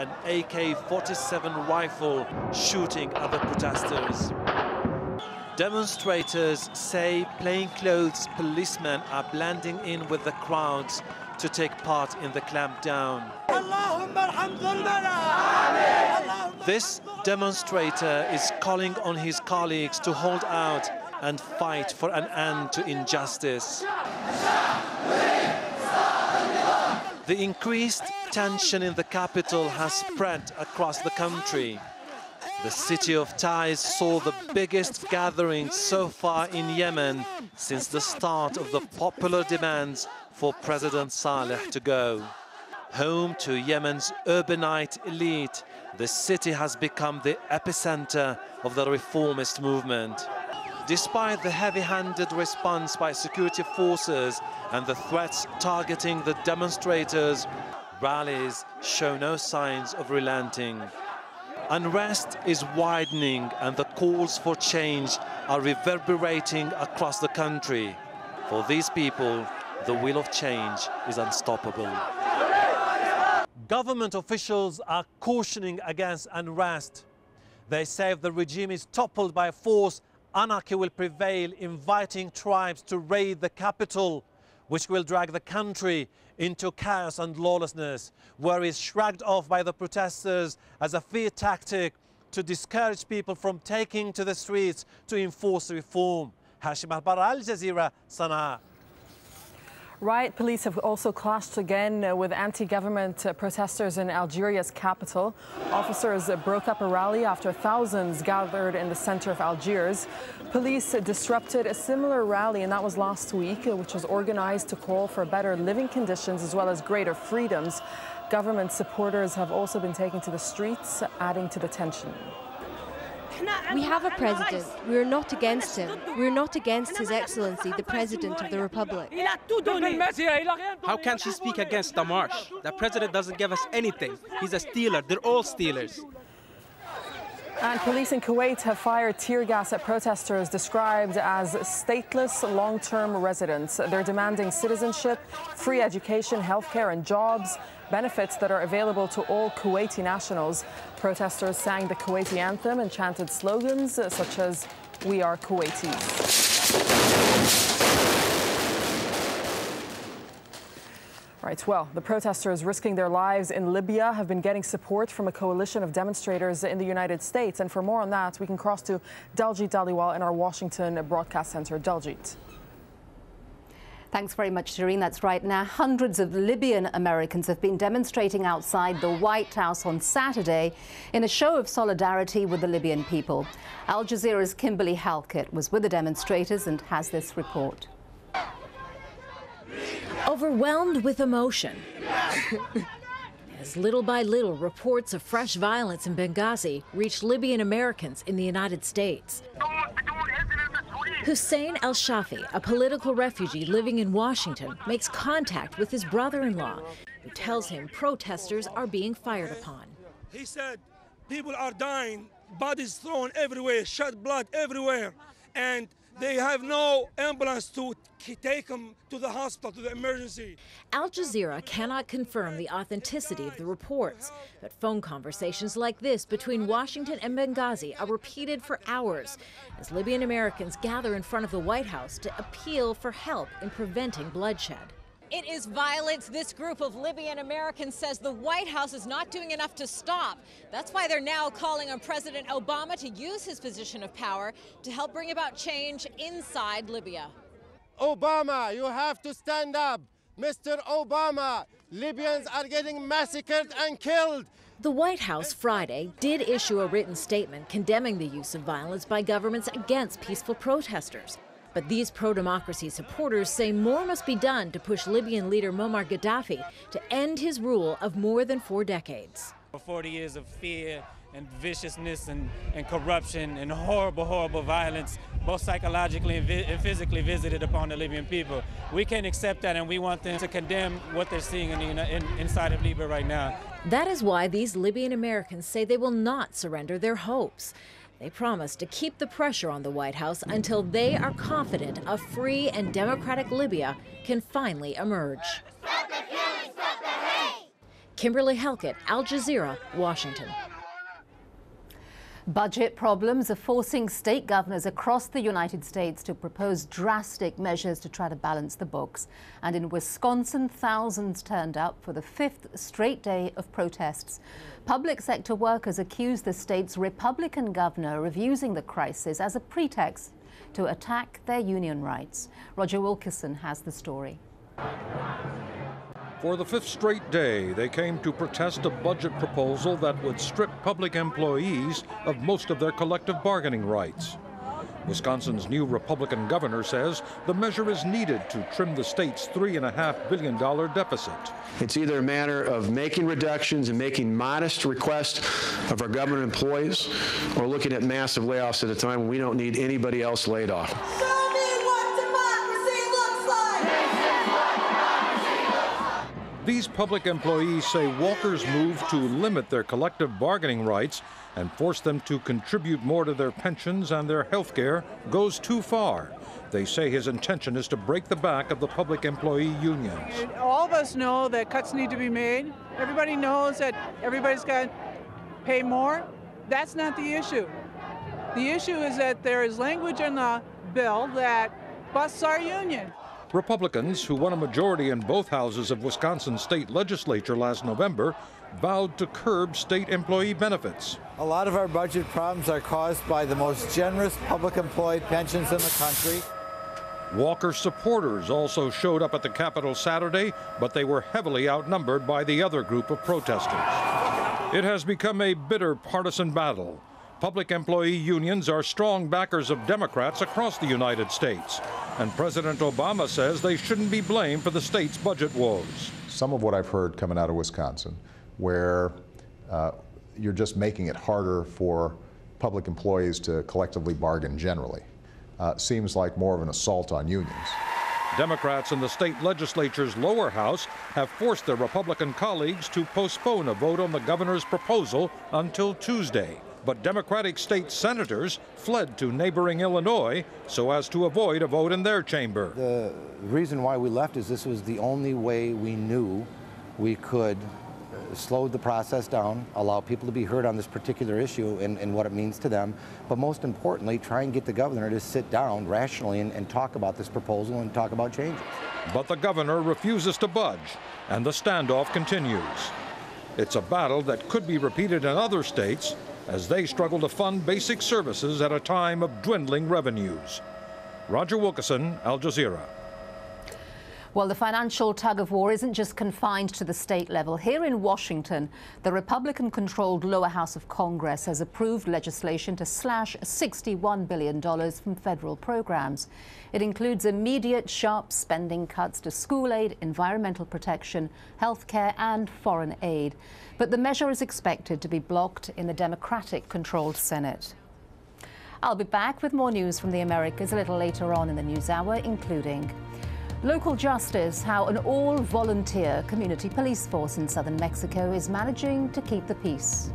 an AK-47 rifle shooting at the protesters. Demonstrators say plainclothes policemen are blending in with the crowds to take part in the clampdown. This demonstrator is calling on his colleagues to hold out and fight for an end to injustice. The increased tension in the capital has spread across the country. The city of Taiz saw the biggest gathering so far in Yemen since the start of the popular demands for President Saleh to go. Home to Yemen's urbanite elite, the city has become the epicenter of the reformist movement. Despite the heavy-handed response by security forces and the threats targeting the demonstrators, rallies show no signs of relenting. Unrest is widening and the calls for change are reverberating across the country. For these people, the will of change is unstoppable. Government officials are cautioning against unrest. They say if the regime is toppled by force, anarchy will prevail, inviting tribes to raid the capital, which will drag the country into chaos and lawlessness. War is shrugged off by the protesters as a fear tactic to discourage people from taking to the streets to enforce reform. Hashim Al-Barra, AlJazeera, Sana'a. Riot police have also clashed again with anti-government protesters in Algeria's capital. Officers broke up a rally after thousands gathered in the center of Algiers. Police disrupted a similar rally, and that was last week, which was organized to call for better living conditions as well as greater freedoms. Government supporters have also been taken to the streets, adding to the tension. We have a president. We are not against him. We are not against His Excellency, the President of the Republic. How can she speak against the march? The president doesn't give us anything. He's a stealer. They're all stealers. And police in Kuwait have fired tear gas at protesters described as stateless long-term residents. They're demanding citizenship, free education, healthcare and jobs, benefits that are available to all Kuwaiti nationals. Protesters sang the Kuwaiti anthem and chanted slogans such as "We are Kuwaitis." Right, well, the protesters risking their lives in Libya have been getting support from a coalition of demonstrators in the United States. And for more on that, we can cross to Daljit Dhaliwal in our Washington broadcast center. Daljit. Thanks very much, Shireen. That's right. Now, hundreds of Libyan Americans have been demonstrating outside the White House on Saturday in a show of solidarity with the Libyan people. Al Jazeera's Kimberly Halkett was with the demonstrators and has this report. Overwhelmed with emotion, as little by little reports of fresh violence in Benghazi reached Libyan Americans in the United States. Hussein al-Shafi, a political refugee living in Washington, makes contact with his brother-in-law, who tells him protesters are being fired upon. He said, people are dying, bodies thrown everywhere, shed blood everywhere, and they have no ambulance to take them to the hospital, to the emergency. Al Jazeera cannot confirm the authenticity of the reports, but phone conversations like this between Washington and Benghazi are repeated for hours as Libyan Americans gather in front of the White House to appeal for help in preventing bloodshed. It is violence. This group of Libyan Americans says the White House is not doing enough to stop. That's why they're now calling on President Obama to use his position of power to help bring about change inside Libya. Obama, you have to stand up. Mr. Obama, Libyans are getting massacred and killed. The White House Friday did issue a written statement condemning the use of violence by governments against peaceful protesters. But these pro-democracy supporters say more must be done to push Libyan leader Muammar Gaddafi to end his rule of more than 4 decades. 40 years of fear and viciousness and corruption and horrible violence, both psychologically and physically visited upon the Libyan people. We can't accept that, and we want them to condemn what they're seeing inside of Libya right now. That is why these Libyan Americans say they will not surrender their hopes. They promise to keep the pressure on the White House until they are confident a free and democratic Libya can finally emerge. Stop the killing, stop the hate. Kimberly Halkett, Al Jazeera, Washington. Budget problems are forcing state governors across the United States to propose drastic measures to try to balance the books. And in Wisconsin, thousands turned up for the 5th straight day of protests. Public sector workers accuse the state's Republican governor of using the crisis as a pretext to attack their union rights. Roger Wilkerson has the story. For the 5th straight day, they came to protest a budget proposal that would strip public employees of most of their collective bargaining rights. Wisconsin's new Republican governor says the measure is needed to trim the state's $3.5 billion deficit. It's either a matter of making reductions and making modest requests of our government employees, or looking at massive layoffs at a time when we don't need anybody else laid off. These public employees say Walker's move to limit their collective bargaining rights and force them to contribute more to their pensions and their health care goes too far. They say his intention is to break the back of the public employee unions. All of us know that cuts need to be made. Everybody knows that everybody's got to pay more. That's not the issue. The issue is that there is language in the bill that busts our union. Republicans, who won a majority in both houses of Wisconsin's state legislature last November, vowed to curb state employee benefits. A lot of our budget problems are caused by the most generous public employee pensions in the country. Walker supporters also showed up at the Capitol Saturday, but they were heavily outnumbered by the other group of protesters. It has become a bitter partisan battle. Public employee unions are strong backers of Democrats across the United States. And President Obama says they shouldn't be blamed for the state's budget woes. Some of what I've heard coming out of Wisconsin, where you're just making it harder for public employees to collectively bargain generally, seems like more of an assault on unions. Democrats in the state legislature's lower house have forced their Republican colleagues to postpone a vote on the governor's proposal until Tuesday. But Democratic state senators fled to neighboring Illinois so as to avoid a vote in their chamber. The reason why we left is this was the only way we knew we could slow the process down, allow people to be heard on this particular issue and what it means to them, but most importantly, try and get the governor to sit down rationally and talk about this proposal and talk about changes. But the governor refuses to budge, and the standoff continues. It's a battle that could be repeated in other states as they struggle to fund basic services at a time of dwindling revenues. Roger Wilkerson, Al Jazeera. Well, the financial tug-of-war isn't just confined to the state level. Here in Washington, the Republican-controlled lower house of Congress has approved legislation to slash $61 billion from federal programs. It includes immediate, sharp spending cuts to school aid, environmental protection, health care, and foreign aid. But the measure is expected to be blocked in the Democratic-controlled Senate. I'll be back with more news from the Americas a little later on in the NewsHour, including local justice, how an all-volunteer community police force in southern Mexico is managing to keep the peace.